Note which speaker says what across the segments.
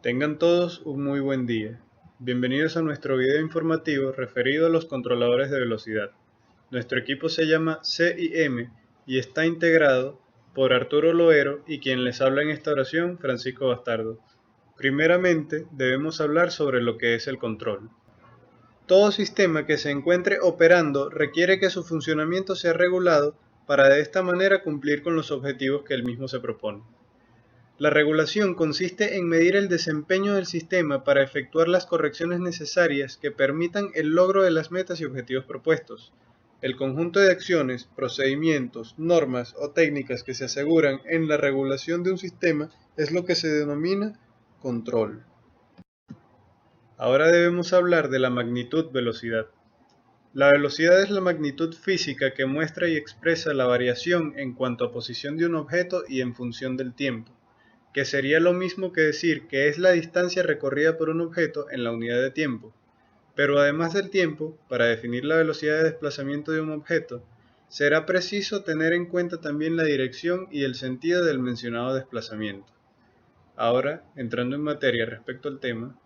Speaker 1: Tengan todos un muy buen día. Bienvenidos a nuestro video informativo referido a los controladores de velocidad. Nuestro equipo se llama CIM y está integrado por Arturo Loero y quien les habla en esta oración, Francisco Bastardo. Primeramente, debemos hablar sobre lo que es el control. Todo sistema que se encuentre operando requiere que su funcionamiento sea regulado para de esta manera cumplir con los objetivos que el mismo se propone. La regulación consiste en medir el desempeño del sistema para efectuar las correcciones necesarias que permitan el logro de las metas y objetivos propuestos. El conjunto de acciones, procedimientos, normas o técnicas que se aseguran en la regulación de un sistema es lo que se denomina control. Ahora debemos hablar de la magnitud velocidad. La velocidad es la magnitud física que muestra y expresa la variación en cuanto a posición de un objeto y en función del tiempo, que sería lo mismo que decir que es la distancia recorrida por un objeto en la unidad de tiempo. Pero además del tiempo, para definir la velocidad de desplazamiento de un objeto, será preciso tener en cuenta también la dirección y el sentido del mencionado desplazamiento. Ahora, entrando en materia respecto al tema,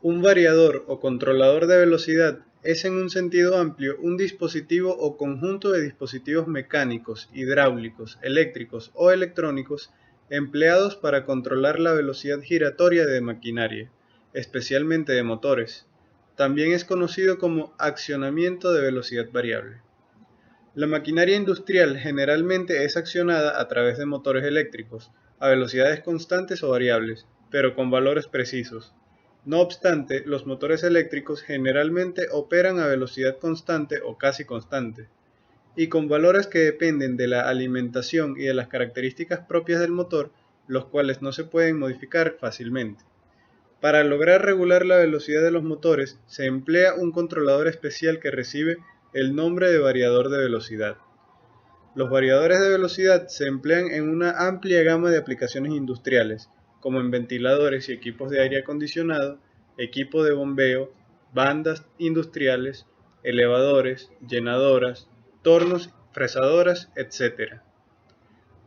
Speaker 1: un variador o controlador de velocidad es en un sentido amplio un dispositivo o conjunto de dispositivos mecánicos, hidráulicos, eléctricos o electrónicos empleados para controlar la velocidad giratoria de maquinaria, especialmente de motores. También es conocido como accionamiento de velocidad variable. La maquinaria industrial generalmente es accionada a través de motores eléctricos, a velocidades constantes o variables, pero con valores precisos. No obstante, los motores eléctricos generalmente operan a velocidad constante o casi constante, y con valores que dependen de la alimentación y de las características propias del motor, los cuales no se pueden modificar fácilmente. Para lograr regular la velocidad de los motores, se emplea un controlador especial que recibe el nombre de variador de velocidad. Los variadores de velocidad se emplean en una amplia gama de aplicaciones industriales, como en ventiladores y equipos de aire acondicionado, equipo de bombeo, bandas industriales, elevadores, llenadoras, tornos, fresadoras, etc.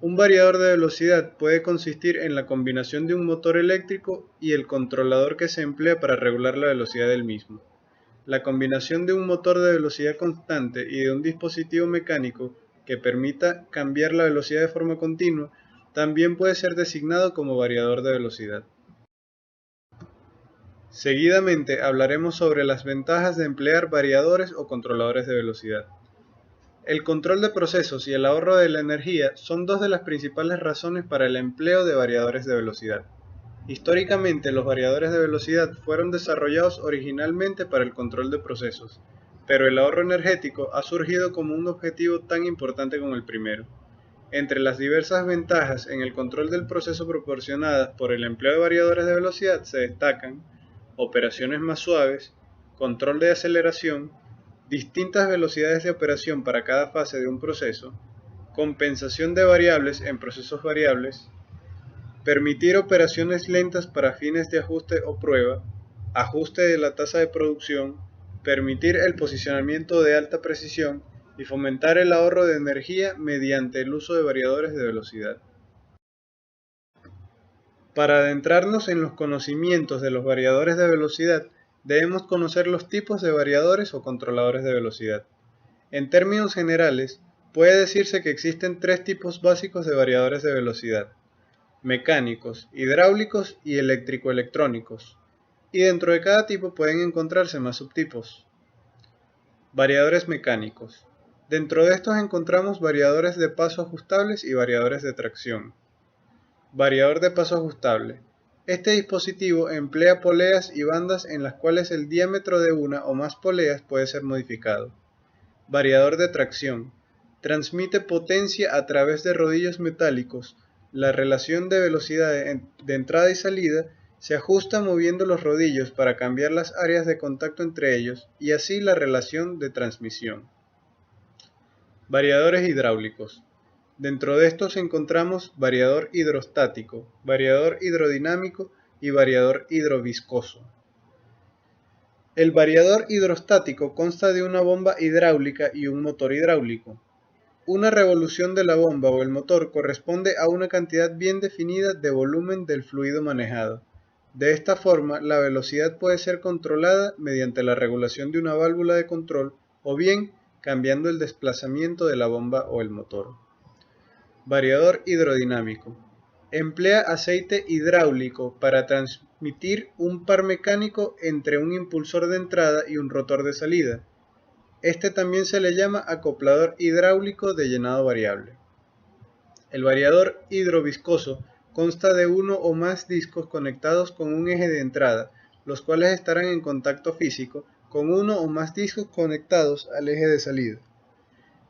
Speaker 1: Un variador de velocidad puede consistir en la combinación de un motor eléctrico y el controlador que se emplea para regular la velocidad del mismo. La combinación de un motor de velocidad constante y de un dispositivo mecánico que permita cambiar la velocidad de forma continua también puede ser designado como variador de velocidad. Seguidamente hablaremos sobre las ventajas de emplear variadores o controladores de velocidad. El control de procesos y el ahorro de la energía son dos de las principales razones para el empleo de variadores de velocidad. Históricamente, los variadores de velocidad fueron desarrollados originalmente para el control de procesos, pero el ahorro energético ha surgido como un objetivo tan importante como el primero. Entre las diversas ventajas en el control del proceso proporcionadas por el empleo de variadores de velocidad se destacan operaciones más suaves, control de aceleración, distintas velocidades de operación para cada fase de un proceso, compensación de variables en procesos variables, permitir operaciones lentas para fines de ajuste o prueba, ajuste de la tasa de producción, permitir el posicionamiento de alta precisión y fomentar el ahorro de energía mediante el uso de variadores de velocidad. Para adentrarnos en los conocimientos de los variadores de velocidad, debemos conocer los tipos de variadores o controladores de velocidad. En términos generales, puede decirse que existen tres tipos básicos de variadores de velocidad: mecánicos, hidráulicos y eléctrico-electrónicos, y dentro de cada tipo pueden encontrarse más subtipos. Variadores mecánicos. Dentro de estos encontramos variadores de paso ajustables y variadores de tracción. Variador de paso ajustable. Este dispositivo emplea poleas y bandas en las cuales el diámetro de una o más poleas puede ser modificado. Variador de tracción. Transmite potencia a través de rodillos metálicos. La relación de velocidad de entrada y salida se ajusta moviendo los rodillos para cambiar las áreas de contacto entre ellos y así la relación de transmisión. Variadores hidráulicos. Dentro de estos encontramos variador hidrostático, variador hidrodinámico y variador hidroviscoso. El variador hidrostático consta de una bomba hidráulica y un motor hidráulico. Una revolución de la bomba o el motor corresponde a una cantidad bien definida de volumen del fluido manejado. De esta forma, la velocidad puede ser controlada mediante la regulación de una válvula de control o bien cambiando el desplazamiento de la bomba o el motor. Variador hidrodinámico. Emplea aceite hidráulico para transmitir un par mecánico entre un impulsor de entrada y un rotor de salida. Este también se le llama acoplador hidráulico de llenado variable. El variador hidroviscoso consta de uno o más discos conectados con un eje de entrada, los cuales estarán en contacto físico con uno o más discos conectados al eje de salida.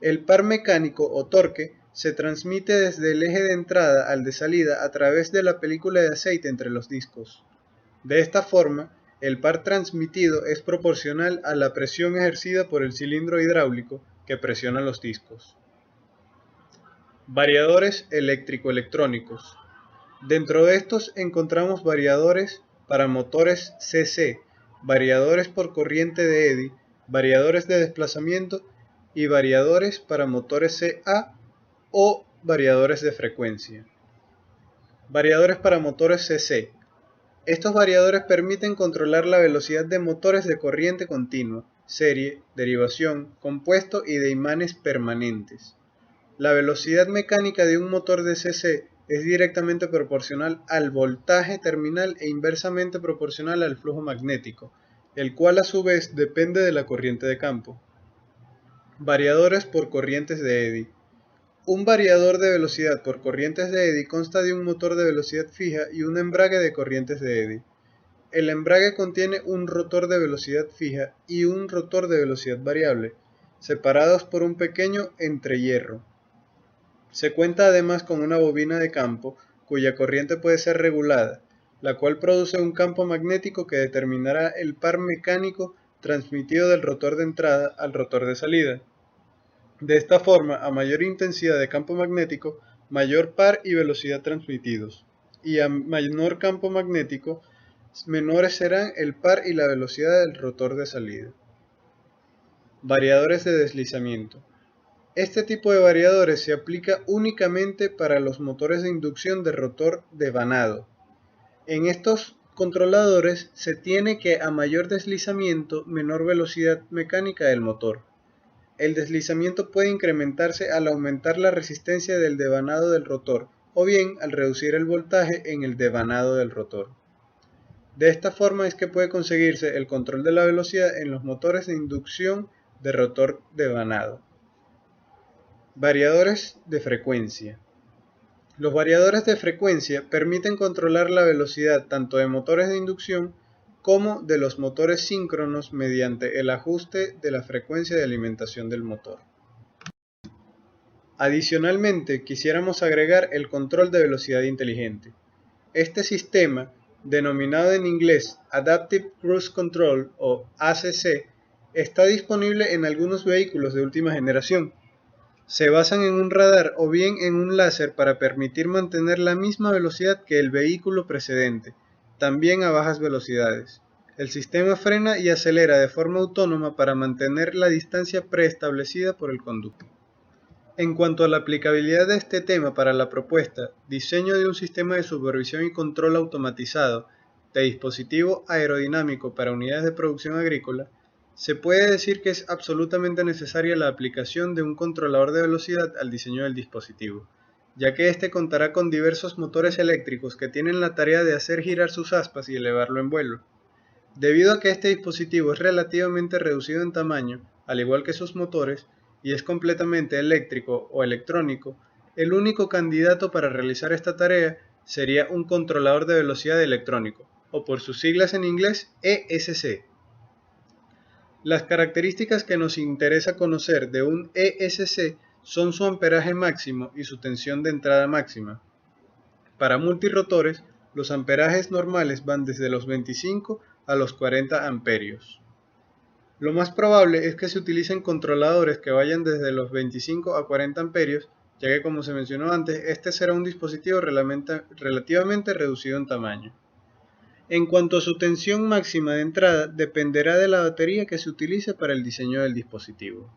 Speaker 1: El par mecánico o torque se transmite desde el eje de entrada al de salida a través de la película de aceite entre los discos. De esta forma, el par transmitido es proporcional a la presión ejercida por el cilindro hidráulico que presiona los discos. Variadores eléctrico-electrónicos. Dentro de estos encontramos variadores para motores CC, variadores por corriente de eddy, variadores de desplazamiento y variadores para motores CA o variadores de frecuencia. Variadores para motores CC. Estos variadores permiten controlar la velocidad de motores de corriente continua, serie, derivación, compuesto y de imanes permanentes. La velocidad mecánica de un motor de CC es directamente proporcional al voltaje terminal e inversamente proporcional al flujo magnético, el cual a su vez depende de la corriente de campo. Variadores por corrientes de eddy. Un variador de velocidad por corrientes de eddy consta de un motor de velocidad fija y un embrague de corrientes de eddy. El embrague contiene un rotor de velocidad fija y un rotor de velocidad variable, separados por un pequeño entrehierro. Se cuenta además con una bobina de campo cuya corriente puede ser regulada, la cual produce un campo magnético que determinará el par mecánico transmitido del rotor de entrada al rotor de salida. De esta forma, a mayor intensidad de campo magnético, mayor par y velocidad transmitidos, y a menor campo magnético, menores serán el par y la velocidad del rotor de salida. Variadores de deslizamiento. Este tipo de variadores se aplica únicamente para los motores de inducción de rotor devanado. En estos controladores se tiene que a mayor deslizamiento, menor velocidad mecánica del motor. El deslizamiento puede incrementarse al aumentar la resistencia del devanado del rotor o bien al reducir el voltaje en el devanado del rotor. De esta forma es que puede conseguirse el control de la velocidad en los motores de inducción de rotor devanado. Variadores de frecuencia. Los variadores de frecuencia permiten controlar la velocidad tanto de motores de inducción como de los motores síncronos mediante el ajuste de la frecuencia de alimentación del motor. Adicionalmente, quisiéramos agregar el control de velocidad inteligente. Este sistema, denominado en inglés Adaptive Cruise Control o ACC, está disponible en algunos vehículos de última generación. Se basan en un radar o bien en un láser para permitir mantener la misma velocidad que el vehículo precedente, también a bajas velocidades. El sistema frena y acelera de forma autónoma para mantener la distancia preestablecida por el conductor. En cuanto a la aplicabilidad de este tema para la propuesta diseño de un sistema de supervisión y control automatizado de dispositivo aerodinámico para unidades de producción agrícola, se puede decir que es absolutamente necesaria la aplicación de un controlador de velocidad al diseño del dispositivo, ya que éste contará con diversos motores eléctricos que tienen la tarea de hacer girar sus aspas y elevarlo en vuelo. Debido a que este dispositivo es relativamente reducido en tamaño, al igual que sus motores, y es completamente eléctrico o electrónico, el único candidato para realizar esta tarea sería un controlador de velocidad electrónico, o por sus siglas en inglés ESC. Las características que nos interesa conocer de un ESC son su amperaje máximo y su tensión de entrada máxima. Para multirotores, los amperajes normales van desde los 25 a los 40 amperios. Lo más probable es que se utilicen controladores que vayan desde los 25 a 40 amperios, ya que como se mencionó antes, este será un dispositivo relativamente reducido en tamaño. En cuanto a su tensión máxima de entrada, dependerá de la batería que se utilice para el diseño del dispositivo.